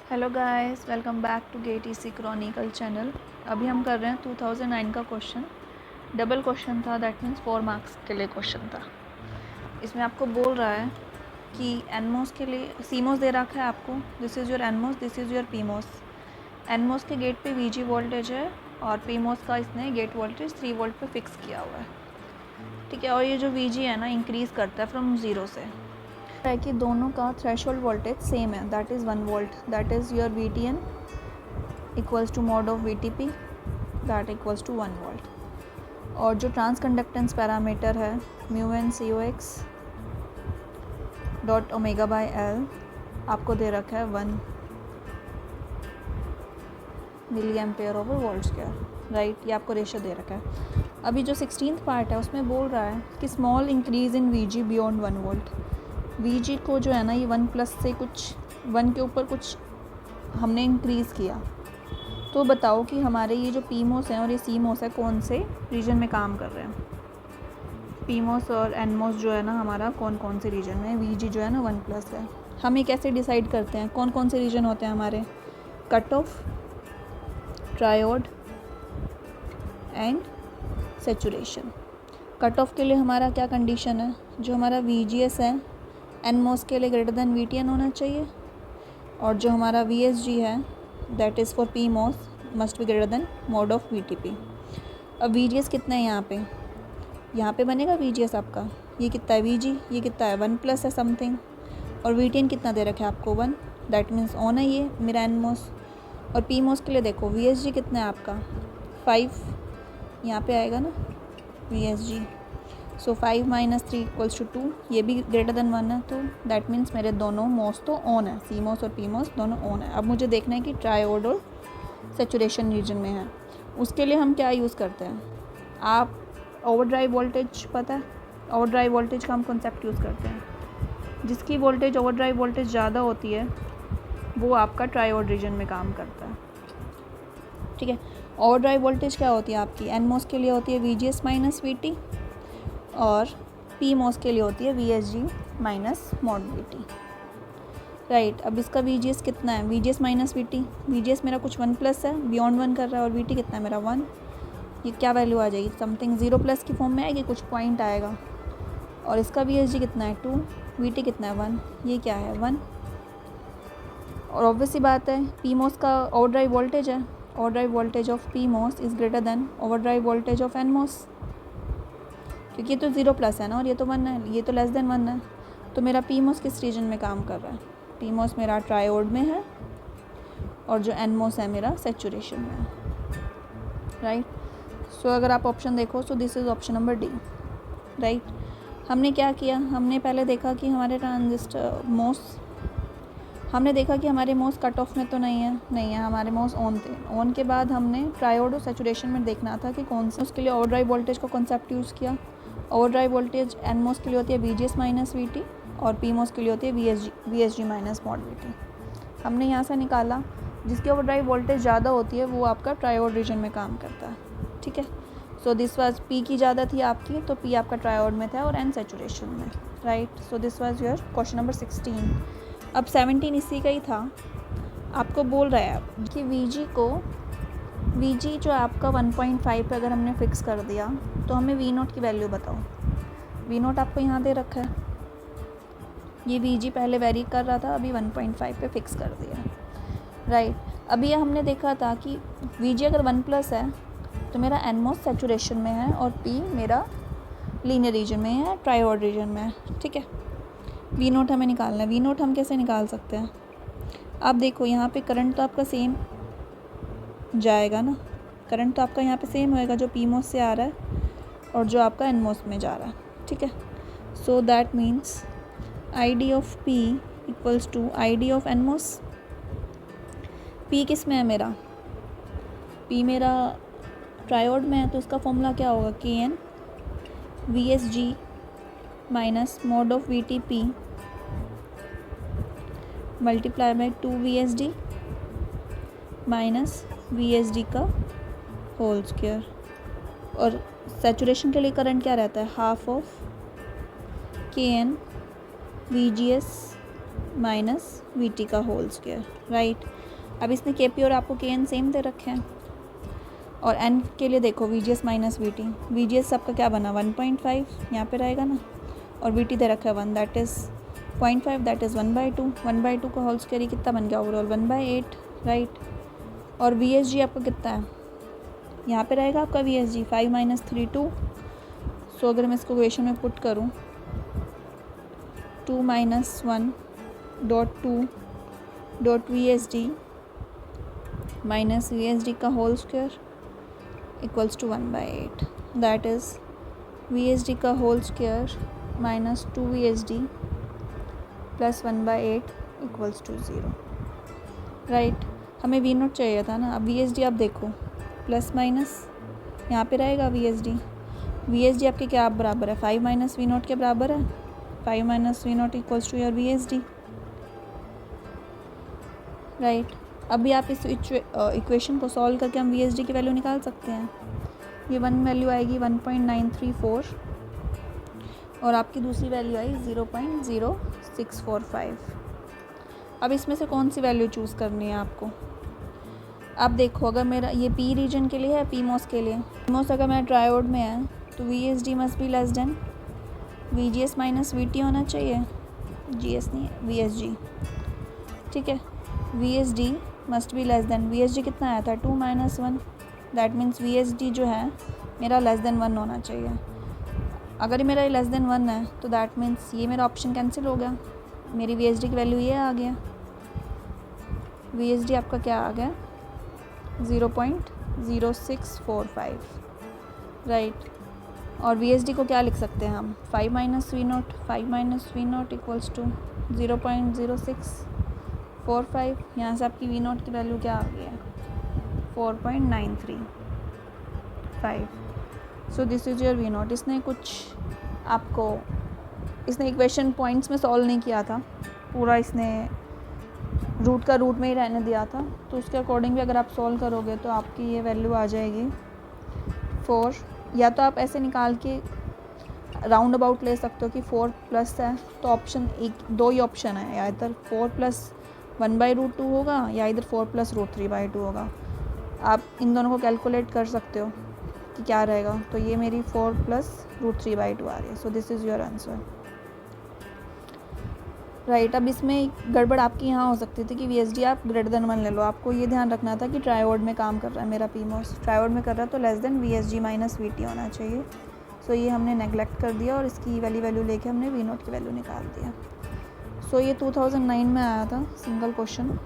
Hello guys, welcome back to गेटीसी chronicle channel. अभी हम कर रहे हैं 2009 का क्वेश्चन। डबल क्वेश्चन था, दैट मीन्स 4 मार्क्स के लिए क्वेश्चन था। इसमें आपको बोल रहा है कि एनमोस के लिए सीमोस दे रखा है आपको। This is your NMOS, this is your PMOS. NMOS के गेट पे वीजी वोल्टेज है और पीमोस का इसने गेट वोल्टेज 3 वोल्ट पे फिक्स किया हुआ है, ठीक है। और ये जो वीजी है ना, इंक्रीज़ करता है फ्रॉम 0 से। है कि दोनों का थ्रेशोल्ड वोल्टेज सेम है, that is 1 volt, that is your VTN equals to mod of VTP, that equals to 1 volt. और जो ट्रांस कंडक्टेंस पैरामीटर है μn COX dot omega by L आपको दे रखा है 1 milli ampere over volt square, right. ये आपको ratio दे रखा है। अभी जो 16th पार्ट है उसमें बोल रहा है कि small increase in VG beyond 1 volt. VG को जो है ना, ये 1 प्लस से कुछ 1 के ऊपर कुछ हमने इंक्रीज़ किया। तो बताओ कि हमारे ये जो पीमोस हैं और ये सीमोस है कौन से रीजन में काम कर रहे हैं। पीमोस और एनमोस जो है ना हमारा कौन कौन से रीजन में, VG जो है ना 1 प्लस है। हम ये कैसे डिसाइड करते हैं कौन कौन से रीजन होते हैं हमारे? Cut off, triode and saturation. Cut off के लिए हमारा क्या कंडीशन है? जो हमारा VGS है एनमोस के लिए ग्रेटर देन VTN होना चाहिए, और जो हमारा VSG है that is for PMOS must be greater than mod of VTP। अब VGS कितना है यहाँ पे बनेगा VGS आपका, ये कितना है VG, ये कितना है 1 प्लस है समथिंग, और VTN कितना दे रखा है आपको 1, दैट मीन्स ऑन है ये मेरा एनमोस। और पीमोस के लिए देखो VSG कितना है आपका 5, यहाँ पे आएगा ना VSG। So 5 minus 3 equals to 2, ये भी ग्रेटर देन 1 है, तो दैट मीन्स मेरे दोनों मोस तो ऑन है, सीमोस और पीमोस दोनों ऑन है। अब मुझे देखना है कि ट्रायोड और सेचुरेशन रीजन में है। उसके लिए हम क्या यूज़ करते हैं? आप ओवरड्राइव वोल्टेज पता है? ओवरड्राइव वोल्टेज का हम कॉन्सेप्ट यूज़ करते हैं। जिसकी वोल्टेज ओवरड्राइव वोल्टेज ज़्यादा होती है वो आपका ट्रायोड रीजन में काम करता है, ठीक है। ओवरड्राइव वोल्टेज क्या होती है आपकी? एनमोस के लिए होती है VGS माइनस VT, और पीमोस के लिए होती है VSG minus mod VT, right. अब इसका VGS कितना है? VGS माइनस VT, VGS मेरा कुछ 1 प्लस है, बियॉन्ड 1 कर रहा है, और VT कितना है मेरा 1। ये क्या वैल्यू आ जाएगी? समथिंग 0 प्लस की फॉर्म में आएगी, कुछ पॉइंट आएगा। और इसका VSG कितना है 2, VT कितना है 1, ये क्या है 1। और ऑब्वियस सी बात है पीमोस का ओवरड्राइव वोल्टेज है, overdrive voltage of PMOS is greater than overdrive voltage of NMOS, क्योंकि ये तो 0 प्लस है ना और ये तो 1 है, ये तो लेस देन 1 है। तो मेरा पीमोस किस रीजन में काम कर रहा है? पीमोस मेरा ट्रायोड में है, और जो एनमोस है मेरा सेचुरेशन में है, राइट। सो अगर आप ऑप्शन देखो, सो this is option number D, right. हमने क्या किया? हमने पहले देखा कि हमारे ट्रांजिस्टर मोस, हमने देखा कि हमारे मोस कट ऑफ में तो नहीं है, हमारे मोस ऑन थे। ऑन के बाद हमने ट्रायोड और सेचुरेशन में देखना था कि कौन सा। उसके लिए ओवरड्राइव वोल्टेज का कॉन्सेप्ट यूज़ किया। ओवरड्राइव वोल्टेज एनमोस के लिए होती है VGS माइनस VT, और पीमोस के लिए होती है VSG माइनस मॉड VT। हमने यहाँ से निकाला जिसकी ओवरड्राइव वोल्टेज ज़्यादा होती है वो आपका ट्रायोड रीजन में काम करता है, ठीक है। सो दिस वाज P की ज़्यादा थी आपकी, तो P आपका ट्रायोड में था और N सेचुरेशन में, right. So this was your question number 16। अब 17 इसी का ही था। आपको बोल रहा है कि VG जो आपका 1.5 पे अगर हमने फिक्स कर दिया तो हमें V0 की वैल्यू बताओ। V0 आपको यहाँ दे रखा है, ये VG पहले वेरी कर रहा था, अभी 1.5 पे फिक्स कर दिया, राइट। अभी ये हमने देखा था कि VG अगर 1 प्लस है तो मेरा एनमोस सेचुरेशन में है और P मेरा लीनियर रीजन में है, ट्रायोड रीजन में है, ठीक है। V0 हमें निकालना है। V0 हम कैसे निकाल सकते हैं? आप देखो यहाँ पे करंट तो आपका सेम जाएगा ना, करंट तो आपका यहाँ पे सेम होएगा जो पीमोस से आ रहा है और जो आपका एनमोस में जा रहा है, ठीक है। So that means ID of P equals to ID of NMOS. P किस में है मेरा? P मेरा ट्रायोड में है, तो इसका फॉर्मूला क्या होगा? KN VSG minus mod of VTP multiply by 2 VSD minus VSD का होल स्क्वायर। और सेचुरेशन के लिए करंट क्या रहता है? Half of KN VGS minus we T का होल स्क्वायर, राइट। अब इसमें के पी और आपको के एन सेम दे रखे हैं, और एन के लिए देखो we G S minus we T, we G S सबका क्या बना 1.5 यहाँ पे रहेगा ना, और वी टी दे रखा है 1, दैट इज़ 0.5, दैट इज़ 1/2, 1/2 का होल स्क्वायर कितना बन गया ओवरऑल 1/8, राइट। और वी एस जी आपका कितना है, यहाँ पे रहेगा आपका वी एस जी 5 - 3 2। सो अगर मैं इसको इक्वेशन में पुट करूँ 2 - 1.2 dot V S D minus V S D का whole square equals to 1/8, that is V S D का whole square minus 2 V S D plus 1/8 equals to 0, right. हमें V naught चाहिए था ना। अब we S D आप देखो plus minus यहाँ पे रहेगा वी एस डी आपके क्या बराबर है 5 - वी नोट के बराबर है, 5 - V naught equals to your V S D, right. अभी आप इस इक्वेशन को सॉल्व करके हम वी एस डी की वैल्यू निकाल सकते हैं। ये वन वैल्यू आएगी 1.934 और आपकी दूसरी वैल्यू आई 0.0645। अब इसमें से कौन सी वैल्यू चूज़ करनी है आपको। अब देखो अगर मेरा ये पी रीजन के लिए है, पी मॉस के लिए, पी मॉस अगर मेरा ट्रायोड में है तो we S D must be less than we G S minus we T होना चाहिए, जी एस नहीं है वी एस जी, ठीक है। We S D must be less than, V S G कितना आया था 2 - 1, that means we S D जो है मेरा लेस देन 1 होना चाहिए। अगर मेरा लेस देन 1 है तो दैट मीन्स ये मेरा ऑप्शन कैंसिल हो गया, मेरी वी एस डी की वैल्यू ये आ गया, वी एस डी आपका क्या आ गया 0.0645, राइट। और वी एस डी को क्या लिख सकते हैं हम 5 - V naught, 5 - V naught equals to 0.0645। यहाँ से आपकी वी नोट की वैल्यू क्या आ गई है 4.935। So this is your V naught. इसने इक्वेशन पॉइंट्स में सॉल्व नहीं किया था, पूरा इसने रूट का रूट में ही रहने दिया था, तो उसके अकॉर्डिंग भी अगर आप सॉल्व करोगे तो आपकी ये वैल्यू आ जाएगी 4। या तो आप ऐसे निकाल के राउंड अबाउट ले सकते हो कि 4 प्लस है तो ऑप्शन दो ही ऑप्शन है, या इधर 4 + 1/√2 होगा या इधर 4 + √3/2 होगा। आप इन दोनों को कैलकुलेट कर सकते हो कि क्या रहेगा। तो ये मेरी 4 + √3/2 आ रही है। सो this is your answer, right. अब इसमें गड़बड़ आपकी यहाँ हो सकती थी कि वी एस डी आप ग्रेटर देन 1 ले लो। आपको ये ध्यान रखना था कि ट्रायोड में काम कर रहा है मेरा पी मॉस, ट्रायोड में कर रहा है तो less than V S G minus we T होना चाहिए। सो ये हमने नेगलेक्ट कर दिया और इसकी वैल्यू लेके हमने वी नोट की वैल्यू निकाल दिया। सो ये 2009 में आया था सिंगल क्वेश्चन।